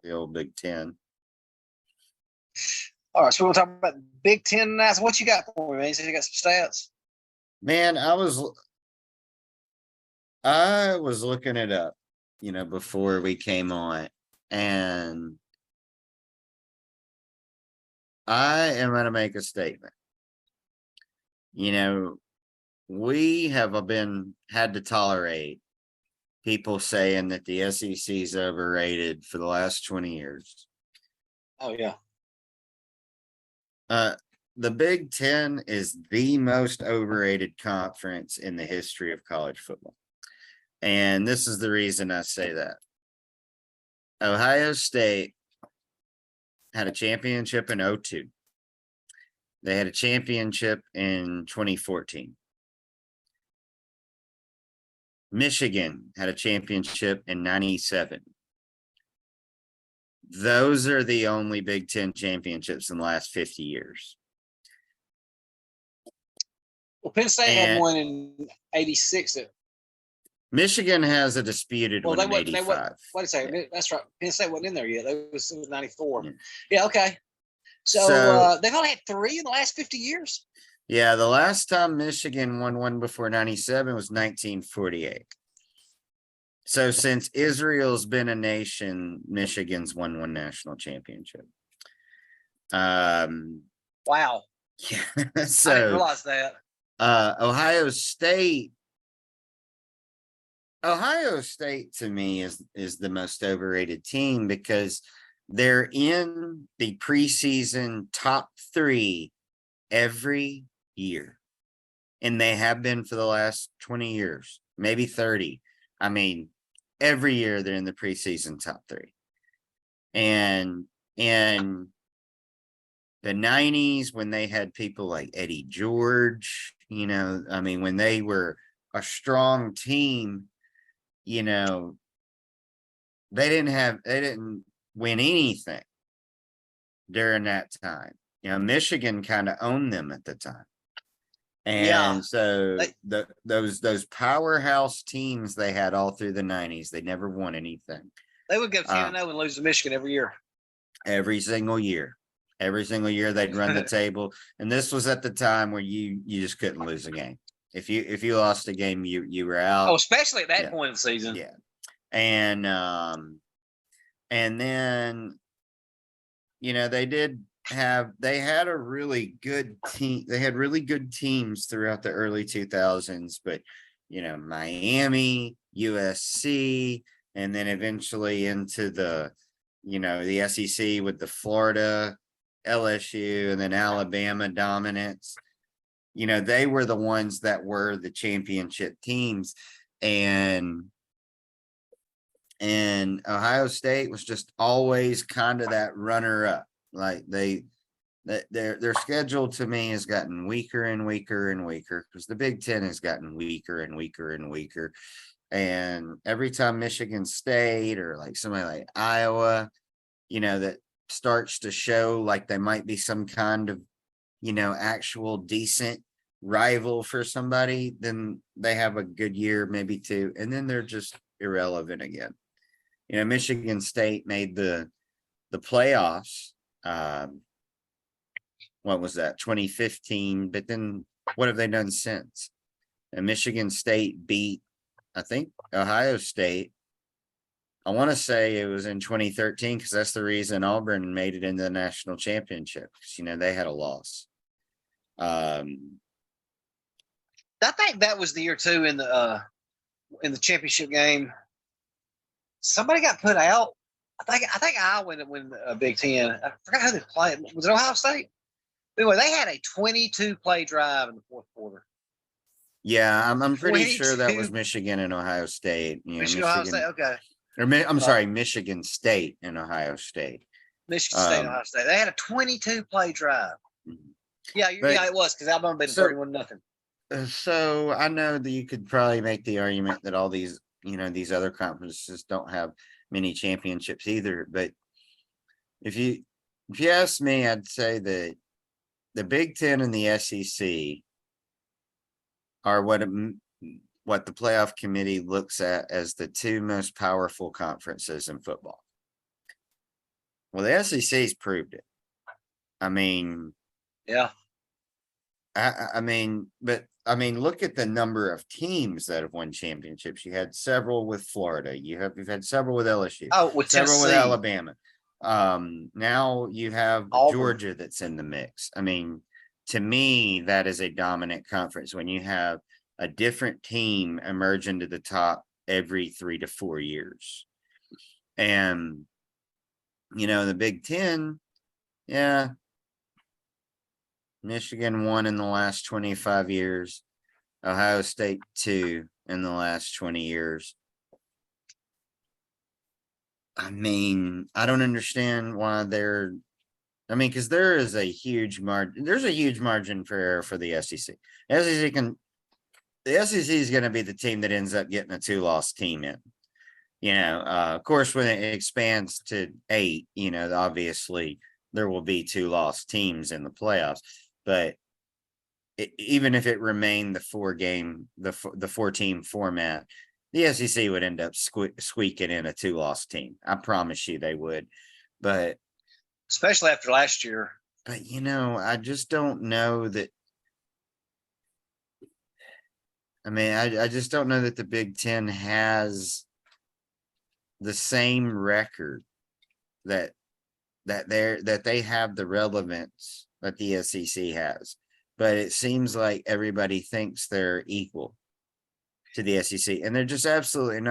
the old Big Ten. All right, so we're talking about Big Ten now. So what you got for me, man? You said you got some stats. Man, I was looking it up, before we came on, and I am going to make a statement. We have had to tolerate people saying that the SEC is overrated for the last 20 years. Oh, yeah. The Big Ten is the most overrated conference in the history of college football. And this is the reason I say that. Ohio State had a championship in 2002. They had a championship in 2014. Michigan had a championship in 97. Those are the only Big Ten championships in the last 50 years. Well, Penn State had one in 86. Michigan has a disputed one in 85. Wait a second. Yeah. That's right. Penn State wasn't in there yet. It was 94. Yeah, okay. So they've only had 3 in the last 50 years? Yeah, the last time Michigan won one before 97 was 1948. So since Israel's been a nation, Michigan's won one national championship. Wow. Yeah. So I didn't realize that. Ohio State to me is the most overrated team because they're in the preseason top 3 every year. And they have been for the last 20 years, maybe 30. I mean, every year they're in the preseason top 3. And in the 90s, when they had people like Eddie George, when they were a strong team, they didn't win anything during that time. Michigan kind of owned them at the time. And so those powerhouse teams they had all through the 90s, they never won anything. They would go 10-0 and lose to Michigan every year. Every single year. Every single year they'd run the table. And this was at the time where you just couldn't lose a game. If you lost a game, you were out. Oh, especially at that point in the season. Yeah. And then they had a really good team. They had really good teams throughout the early 2000s, but Miami, USC, and then eventually into the SEC with the Florida, LSU, and then Alabama dominance. They were the ones that were the championship teams, and Ohio State was just always kind of that runner up. Like their schedule to me has gotten weaker and weaker and weaker because the Big Ten has gotten weaker and weaker and weaker. And every time Michigan State or like somebody like Iowa, that starts to show like they might be some kind of, actual decent rival for somebody, then they have a good year, maybe 2, and then they're just irrelevant again. Michigan State made the playoffs. What was that, 2015? But then what have they done since? And Michigan State beat, I think, Ohio State. I want to say it was in 2013 because that's the reason Auburn made it into the national championship. They had a loss. I think that was the year too in the championship game. Somebody got put out. I think Iowa win a Big Ten. I forgot who they played. Was it Ohio State? Anyway, they had a 22-play drive in the fourth quarter. Yeah, I'm pretty sure that was Michigan and Ohio State. Michigan, Ohio State, okay. I'm sorry, Michigan State and Ohio State. Michigan State and Ohio State. They had a 22-play drive. Yeah, it was because Alabama beat 31-0. So I know that you could probably make the argument that all these, these other conferences don't have many championships either. But if you ask me, I'd say that the Big Ten and the SEC are what the playoff committee looks at as the 2 most powerful conferences in football. Well, the SEC's proved it. I mean, Yeah. but I mean, look at the number of teams that have won championships. You had several with Florida. You've had several with LSU, Oh, with several with Tennessee, Alabama. Now you have Auburn. Georgia that's in the mix. I mean, to me, that is a dominant conference when you have a different team emerge into the top every 3 to 4 years. And the Big Ten, yeah, Michigan won in the last 25 years. Ohio State 2 in the last 20 years. I mean, I don't understand why because there is a huge margin. There's a huge margin for error for the SEC. The SEC is going to be the team that ends up getting a 2-loss team in. Of course, when it expands to 8, obviously there will be 2-loss teams in the playoffs. But even if it remained the 4-team format, the SEC would end up squeaking in a 2-loss team. I promise you they would. But especially after last year. But I just don't know that. I mean, I just don't know that the Big Ten has the same record that they have the relevance that the SEC has. But it seems like everybody thinks they're equal to the SEC, and they're just absolutely not.